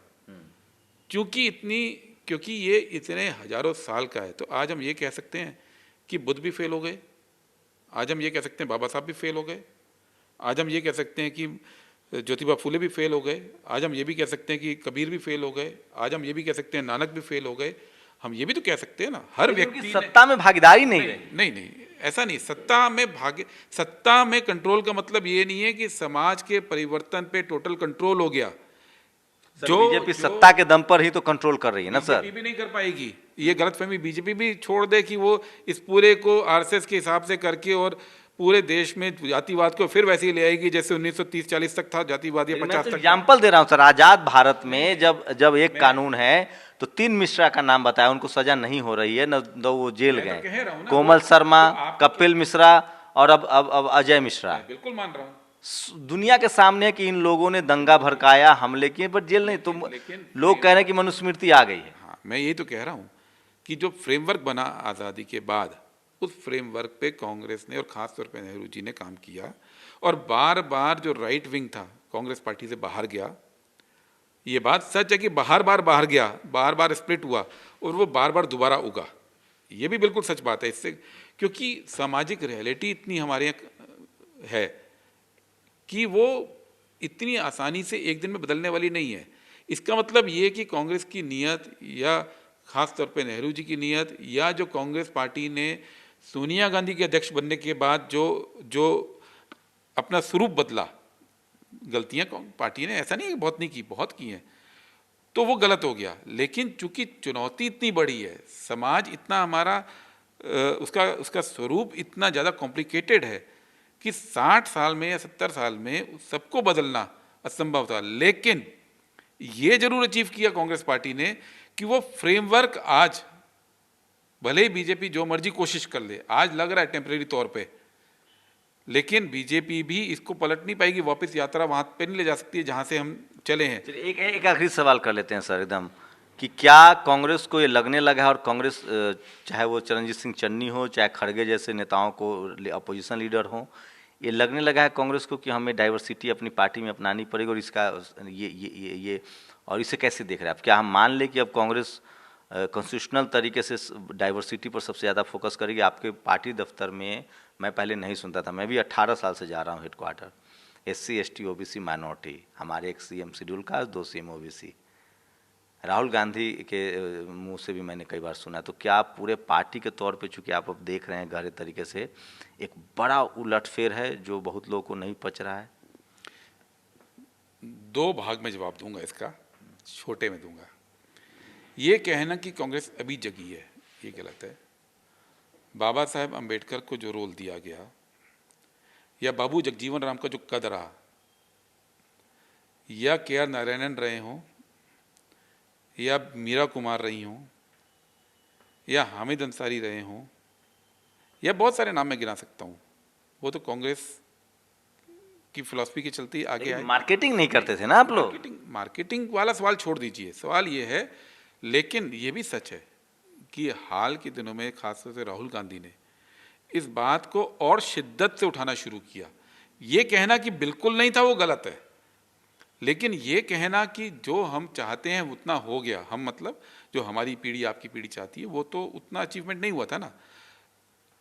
क्योंकि ये इतने हजारों साल का है, तो आज हम ये कह सकते हैं कि बुद्ध भी फेल हो गए, आज हम ये कह सकते हैं बाबा साहब भी फेल हो गए, आज हम ये कह सकते हैं कि ज्योतिबा फूले भी फेल हो गए, आज हम ये भी कह सकते हैं कि कबीर भी फेल हो गए, आज हम ये भी कह सकते हैं नानक भी फेल हो गए। हम ये भी तो कह सकते हैं ना, हर व्यक्ति सत्ता में भागीदारी नहीं रही। नहीं, ऐसा नहीं। सत्ता में कंट्रोल का मतलब ये नहीं है कि समाज के परिवर्तन पे टोटल कंट्रोल हो गया। जो बीजेपी सत्ता के दम पर ही तो कंट्रोल कर रही है ना सर। बीजेपी भी नहीं कर पाएगी, ये गलतफहमी बीजेपी भी छोड़ दे कि वो इस पूरे को आरएसएस के हिसाब से करके और पूरे देश में जातिवाद को फिर वैसे ही ले आएगी जैसे 1930-40 तक था जातिवाद, या 50 तक। एग्जाम्पल दे रहा हूँ सर, आजाद भारत में जब एक कानून है तो 3 मिश्रा का नाम बताया, उनको सजा नहीं हो रही है, न वो जेल गए, कोमल शर्मा, कपिल मिश्रा और अब अजय मिश्रा। बिल्कुल मान रहा हूँ, दुनिया के सामने कि इन लोगों ने दंगा भड़काया, हमले किए, पर जेल नहीं। तो लोग कह रहे हैं कि मनुस्मृति आ गई है। हाँ, मैं यही तो कह रहा हूँ कि जो फ्रेमवर्क बना आज़ादी के बाद, उस फ्रेमवर्क पे कांग्रेस ने और ख़ास तौर पे नेहरू जी ने काम किया, और बार बार जो राइट विंग था कांग्रेस पार्टी से बाहर गया। ये बात सच है कि बार बार गया, बार बार स्प्लिट हुआ और वो बार बार दोबारा उगा, ये भी बिल्कुल सच बात है। इससे क्योंकि सामाजिक रियलिटी इतनी हमारे यहाँ है कि वो इतनी आसानी से एक दिन में बदलने वाली नहीं है। इसका मतलब ये कि कांग्रेस की नीयत, या ख़ास तौर पे नेहरू जी की नीयत, या जो कांग्रेस पार्टी ने सोनिया गांधी के अध्यक्ष बनने के बाद जो अपना स्वरूप बदला, गलतियां पार्टी ने ऐसा नहीं है कि बहुत नहीं की, बहुत की हैं, तो वो गलत हो गया। लेकिन चूंकि चुनौती इतनी बड़ी है, समाज इतना हमारा उसका स्वरूप इतना ज़्यादा कॉम्प्लिकेटेड है कि 60 साल में या 70 साल में सबको बदलना असंभव था। लेकिन ये जरूर अचीव किया कांग्रेस पार्टी ने कि वो फ्रेमवर्क आज, भले ही बीजेपी जो मर्जी कोशिश कर ले, आज लग रहा है टेम्परेरी तौर पे, लेकिन बीजेपी भी इसको पलट नहीं पाएगी, वापस यात्रा वहां पे नहीं ले जा सकती है जहां से हम चले हैं। एक आखिरी सवाल कर लेते हैं सर एकदम, कि क्या कांग्रेस को ये लगने लगा है, और कांग्रेस चाहे वो चरणजीत सिंह चन्नी हो, चाहे खड़गे जैसे नेताओं को, अपोजिशन लीडर हो, ये लगने लगा है कांग्रेस को कि हमें डाइवर्सिटी अपनी पार्टी में अपनानी पड़ेगी, और इसका ये और इसे कैसे देख रहे हैं आप? क्या हम मान लें कि अब कांग्रेस कॉन्स्टिट्यूशनल तरीके से डाइवर्सिटी पर सबसे ज़्यादा फोकस करेगी? आपके पार्टी दफ्तर में मैं पहले नहीं सुनता था, मैं भी 18 साल से जा रहा हूँ headquarter, SC ST OBC minority, हमारे एक CM schedule caste, 2 CM OBC। Rahul Gandhi के मुंह से भी मैंने कई बार सुना। तो क्या आप पूरे पार्टी के तौर पे, चूँकि आप अब देख रहे हैं गहरे तरीके से, एक बड़ा उलटफेर है जो बहुत लोगों को नहीं पच रहा है? 2 भाग में जवाब दूंगा इसका, छोटे में दूंगा। ये कहना कि कांग्रेस अभी जगी है, ये गलत है। बाबा साहेब अंबेडकर को जो रोल दिया गया, या बाबू जगजीवन राम का जो कद रहा, या KR नारायणन रहे हों, या मीरा कुमार रही हों, या हामिद अंसारी रहे हों, या बहुत सारे नाम मैं गिना सकता हूँ, वो तो कांग्रेस की फिलॉसफी के चलते आगे आए। मार्केटिंग नहीं करते थे ना आप लोग? मार्केटिंग वाला सवाल छोड़ दीजिए, सवाल ये है, लेकिन ये भी सच है कि हाल के दिनों में खासतौर से राहुल गांधी ने इस बात को और शिद्दत से उठाना शुरू किया। ये कहना कि बिल्कुल नहीं था वो गलत है, लेकिन ये कहना कि जो हम चाहते हैं उतना हो गया, हम मतलब जो हमारी पीढ़ी आपकी पीढ़ी चाहती है वो तो उतना अचीवमेंट नहीं हुआ था ना।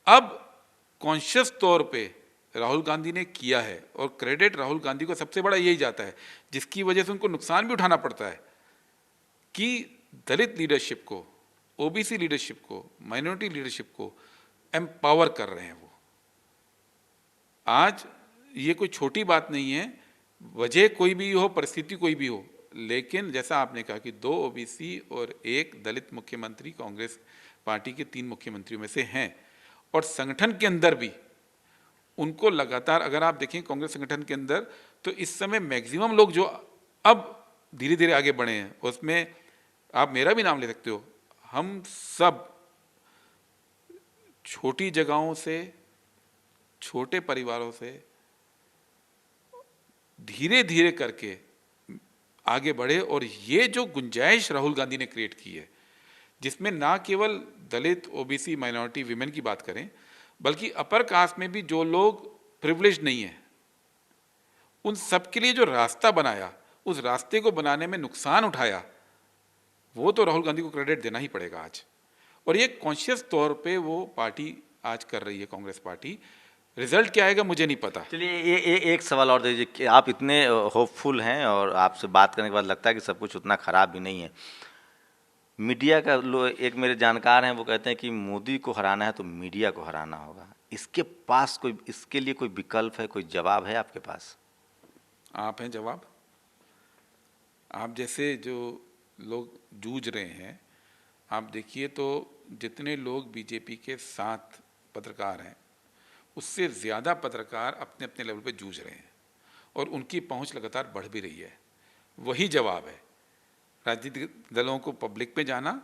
अब कॉन्शियस तौर पे राहुल गांधी ने किया है, और क्रेडिट राहुल गांधी को सबसे बड़ा यही जाता है, जिसकी वजह से उनको नुकसान भी उठाना पड़ता है, कि दलित लीडरशिप को, OBC लीडरशिप को, माइनॉरिटी लीडरशिप को एम्पावर कर रहे हैं वो। आज ये कोई छोटी बात नहीं है, वजह कोई भी हो, परिस्थिति कोई भी हो, लेकिन जैसा आपने कहा कि 2 OBC और 1 दलित मुख्यमंत्री कांग्रेस पार्टी के 3 मुख्यमंत्रियों में से हैं, और संगठन के अंदर भी उनको लगातार, अगर आप देखें कांग्रेस संगठन के अंदर, तो इस समय मैक्सिमम लोग जो अब धीरे धीरे आगे बढ़े हैं, उसमें आप मेरा भी नाम ले सकते हो। हम सब छोटी जगहों से, छोटे परिवारों से धीरे धीरे करके आगे बढ़े, और ये जो गुंजाइश राहुल गांधी ने क्रिएट की है, जिसमें ना केवल दलित, OBC, माइनॉरिटी, विमेन की बात करें, बल्कि अपर कास्ट में भी जो लोग प्रिविलेज नहीं है, उन सब के लिए जो रास्ता बनाया, उस रास्ते को बनाने में नुकसान उठाया, वो तो राहुल गांधी को क्रेडिट देना ही पड़ेगा आज। और ये कॉन्शियस तौर पे वो पार्टी आज कर रही है, कांग्रेस पार्टी। रिजल्ट क्या आएगा मुझे नहीं पता। चलिए ये एक सवाल और दीजिए कि आप इतने होपफुल हैं और आपसे बात करने के बाद लगता है कि सब कुछ उतना खराब भी नहीं है। मीडिया का एक मेरे जानकार हैं, वो कहते हैं कि मोदी को हराना है तो मीडिया को हराना होगा। इसके पास कोई, इसके लिए कोई विकल्प है, कोई जवाब है आपके पास? आप हैं जवाब। आप जैसे जो लोग जूझ रहे हैं, आप देखिए तो जितने लोग बीजेपी के साथ पत्रकार हैं, उससे ज़्यादा पत्रकार अपने अपने लेवल पे जूझ रहे हैं और उनकी पहुंच लगातार बढ़ भी रही है। वही जवाब है, राजनीतिक दलों को पब्लिक पे जाना,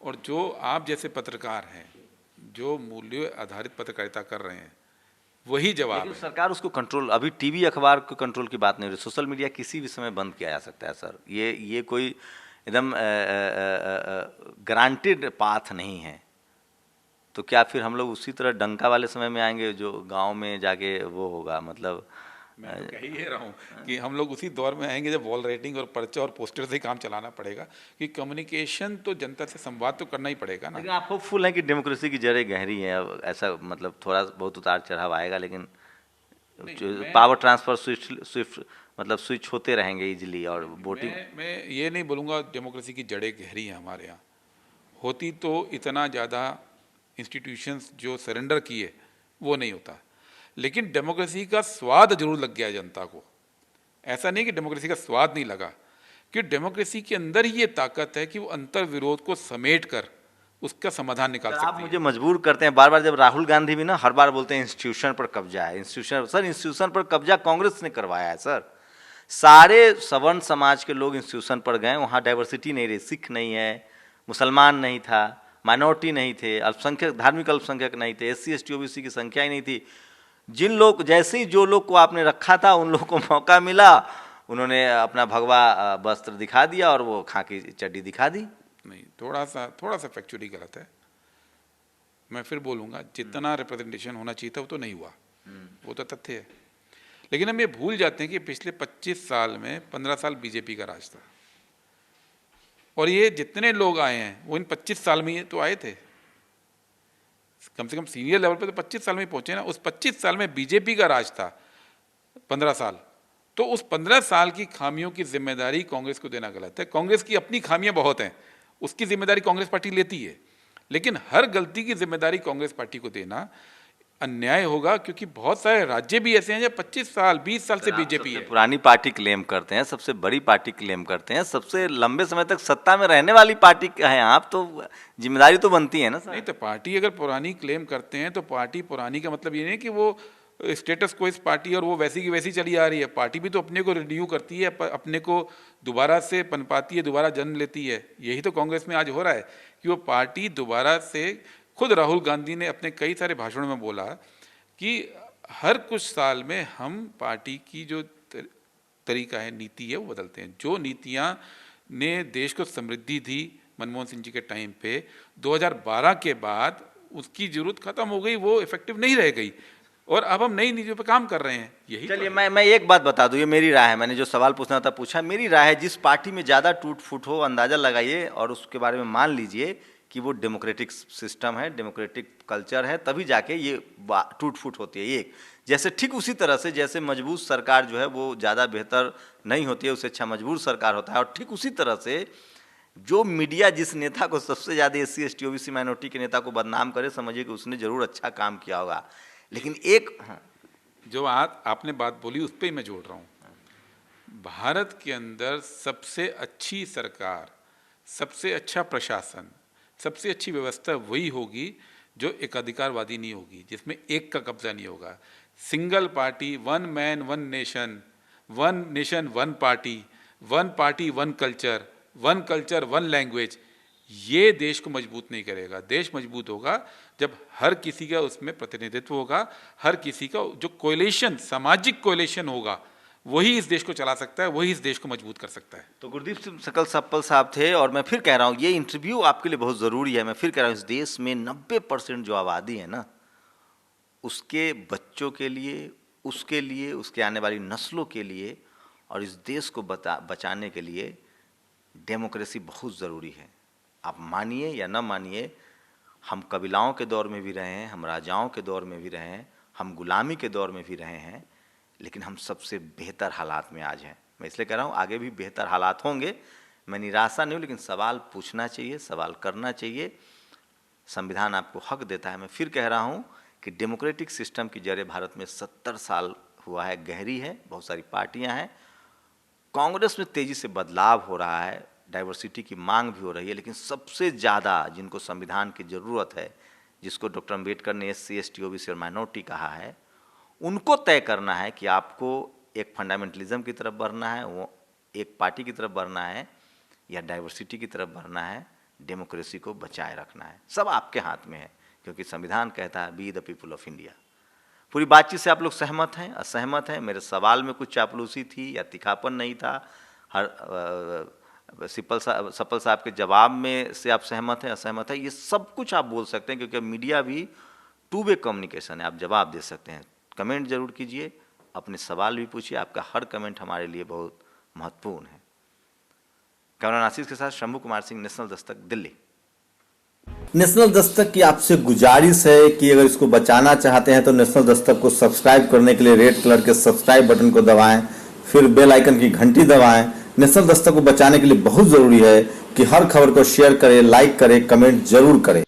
और जो आप जैसे पत्रकार हैं जो मूल्य आधारित पत्रकारिता कर रहे हैं, वही जवाब लेकिन है। सरकार उसको कंट्रोल, अभी टीवी अखबार को कंट्रोल की बात नहीं हो रही, सोशल मीडिया किसी भी समय बंद किया जा सकता है सर। ये कोई एकदम ग्रांटेड पाथ नहीं है। तो क्या फिर हम लोग उसी तरह डंका वाले समय में आएंगे जो गांव में जाके वो होगा? मतलब मैं तो कह ही रहा हूँ कि हम लोग उसी दौर में आएंगे जब वॉल राइटिंग और पर्चा और पोस्टर से ही काम चलाना पड़ेगा, कि कम्युनिकेशन तो जनता से संवाद तो करना ही पड़ेगा ना। लेकिन आप होपफुल हैं कि डेमोक्रेसी की जड़ें गहरी हैं? अब ऐसा मतलब थोड़ा बहुत उतार चढ़ाव आएगा, लेकिन पावर ट्रांसफर स्विफ्ट मतलब स्विच होते रहेंगे इजीली और वोटिंग। मैं ये नहीं बोलूँगा डेमोक्रेसी की जड़ें गहरी हैं हमारे यहाँ। होती तो इतना ज़्यादा इंस्टीट्यूशंस जो सरेंडर किए वो नहीं होता, लेकिन डेमोक्रेसी का स्वाद जरूर लग गया है जनता को। ऐसा नहीं कि डेमोक्रेसी का स्वाद नहीं लगा, कि डेमोक्रेसी के अंदर ही ये ताकत है कि वो अंतर विरोध को समेट कर उसका समाधान निकाल सर, सकती आप है। मुझे मजबूर करते हैं बार बार, जब राहुल गांधी भी ना हर बार बोलते हैं इंस्टीट्यूशन पर कब्जा है, इंस्टीट्यूशन। सर, इंस्टीट्यूशन पर कब्जा कांग्रेस ने करवाया है सर। सारे सवर्ण समाज के लोग इंस्टीट्यूशन पर गए, वहाँ डाइवर्सिटी नहीं रही, सिख नहीं है, मुसलमान नहीं था, माइनॉरिटी नहीं थे, अल्पसंख्यक, धार्मिक अल्पसंख्यक नहीं थे, SC ST OBC की संख्या ही नहीं थी। जिन लोग, जैसे ही जो लोग को आपने रखा था उन लोग को मौका मिला, उन्होंने अपना भगवा वस्त्र दिखा दिया और वो खाकी चड्डी दिखा दी। नहीं, थोड़ा सा फैक्चुअली गलत है। मैं फिर बोलूँगा, जितना रिप्रेजेंटेशन होना चाहिए था वो तो नहीं हुआ, वो तो तथ्य है। लेकिन हम ये भूल जाते हैं कि पिछले 25 साल में 15 साल बीजेपी का राज था, और ये जितने लोग आए हैं वो इन 25 साल में ये तो आए थे। कम से कम सीनियर लेवल पे तो 25 साल में ही पहुंचे ना। उस 25 साल में बीजेपी का राज था 15 साल, तो उस 15 साल की खामियों की जिम्मेदारी कांग्रेस को देना गलत है। कांग्रेस की अपनी खामियां बहुत हैं, उसकी जिम्मेदारी कांग्रेस पार्टी लेती है, लेकिन हर गलती की जिम्मेदारी कांग्रेस पार्टी को देना अन्याय होगा, क्योंकि बहुत सारे राज्य भी ऐसे हैं जब 25 साल 20 साल से बीजेपी है। पुरानी पार्टी क्लेम करते हैं, सबसे बड़ी पार्टी क्लेम करते हैं, सबसे लंबे समय तक सत्ता में रहने वाली पार्टी हैं आप, तो जिम्मेदारी तो बनती है ना सर। नहीं तो पार्टी अगर पुरानी क्लेम करते हैं तो पार्टी पुरानी का मतलब ये नहीं कि वो स्टेटस को इस पार्टी और वो वैसी की वैसी चली आ रही है। पार्टी भी तो अपने को रिन्यू करती है, अपने को दोबारा से पनपाती है, दोबारा जन्म लेती है। यही तो कांग्रेस में आज हो रहा है कि वो पार्टी दोबारा से, खुद राहुल गांधी ने अपने कई सारे भाषणों में बोला कि हर कुछ साल में हम पार्टी की जो तरीका है, नीति है, वो बदलते हैं। जो नीतियां ने देश को समृद्धि दी मनमोहन सिंह जी के टाइम पे, 2012 के बाद उसकी जरूरत खत्म हो गई, वो इफेक्टिव नहीं रह गई, और अब हम नई नीतियों पे काम कर रहे हैं। यही चलिए, तो मैं एक बात बता दूं, ये मेरी राय है, मैंने जो सवाल पूछना था पूछा, मेरी राय है, जिस पार्टी में ज़्यादा टूट फूट हो अंदाज़ा लगाइए और उसके बारे में मान लीजिए कि वो डेमोक्रेटिक सिस्टम है, डेमोक्रेटिक कल्चर है, तभी जाके ये टूट फूट होती है। एक जैसे, ठीक उसी तरह से जैसे मजबूत सरकार जो है वो ज़्यादा बेहतर नहीं होती है, उससे अच्छा मजबूत सरकार होता है। और ठीक उसी तरह से जो मीडिया जिस नेता को सबसे ज़्यादा SC ST OBC माइनॉरिटी के नेता को बदनाम करे, समझिए कि उसने ज़रूर अच्छा काम किया होगा। लेकिन एक जो आपने बात बोली उस पर ही मैं जोड़ रहा हूँ। भारत के अंदर सबसे अच्छी सरकार, सबसे अच्छा प्रशासन, सबसे अच्छी व्यवस्था वही होगी जो एकाधिकारवादी नहीं होगी, जिसमें एक का कब्जा नहीं होगा। Single party, one man one nation, one nation one party, one party one culture one language, ये देश को मजबूत नहीं करेगा। देश मजबूत होगा जब हर किसी का उसमें प्रतिनिधित्व होगा, हर किसी का जो कोएलिशन, सामाजिक कोएलिशन होगा, वही इस देश को चला सकता है, वही इस देश को मजबूत कर सकता है। तो गुरदीप सिंह सकल सप्पल साहब थे, और मैं फिर कह रहा हूँ ये इंटरव्यू आपके लिए बहुत ज़रूरी है। मैं फिर कह रहा हूँ, इस देश में 90% जो आबादी है ना, उसके बच्चों के लिए, उसके लिए, उसके आने वाली नस्लों के लिए और इस देश को बचाने के लिए डेमोक्रेसी बहुत ज़रूरी है। आप मानिए या न मानिए, हम कबीलाओं के दौर में भी रहे हैं, हम राजाओं के दौर में भी रहे हैं, हम गुलामी के दौर में भी रहे हैं, लेकिन हम सबसे बेहतर हालात में आज हैं। मैं इसलिए कह रहा हूँ आगे भी बेहतर हालात होंगे, मैं निराशा नहीं हूँ, लेकिन सवाल पूछना चाहिए, सवाल करना चाहिए। संविधान आपको हक देता है। मैं फिर कह रहा हूँ कि डेमोक्रेटिक सिस्टम की जड़ें भारत में 70 साल हुआ है, गहरी है, बहुत सारी पार्टियाँ हैं। कांग्रेस में तेज़ी से बदलाव हो रहा है, डाइवर्सिटी की मांग भी हो रही है, लेकिन सबसे ज़्यादा जिनको संविधान की ज़रूरत है, जिसको डॉक्टर अम्बेडकर ने SC ST OBC और माइनॉरिटी कहा है, उनको तय करना है कि आपको एक फंडामेंटलिज्म की तरफ बढ़ना है, वो एक पार्टी की तरफ बढ़ना है, या डाइवर्सिटी की तरफ बढ़ना है, डेमोक्रेसी को बचाए रखना है। सब आपके हाथ में है, क्योंकि संविधान कहता है be the people of India. पूरी बातचीत से आप लोग सहमत हैं, असहमत हैं? मेरे सवाल में कुछ चापलूसी थी या तीखापन नहीं था? सपल साहब के जवाब में से आप सहमत हैं, असहमत हैं? ये सब कुछ आप बोल सकते हैं, क्योंकि मीडिया भी टू वे कम्युनिकेशन है, आप जवाब दे सकते हैं। कमेंट जरूर कीजिए, अपने सवाल भी पूछिए, आपका हर कमेंट हमारे लिए बहुत महत्वपूर्ण है। कैमरामैन आशीष के साथ शंभू कुमार सिंह, नेशनल दस्तक, दिल्ली। नेशनल दस्तक की आपसे गुजारिश है कि अगर इसको बचाना चाहते हैं तो नेशनल दस्तक को सब्सक्राइब करने के लिए रेड कलर के सब्सक्राइब बटन को दबाएं, फिर बेल आइकन की घंटी दबाएं। नेशनल दस्तक को बचाने के लिए बहुत जरूरी है कि हर खबर को शेयर करें, लाइक करें, कमेंट जरूर करें।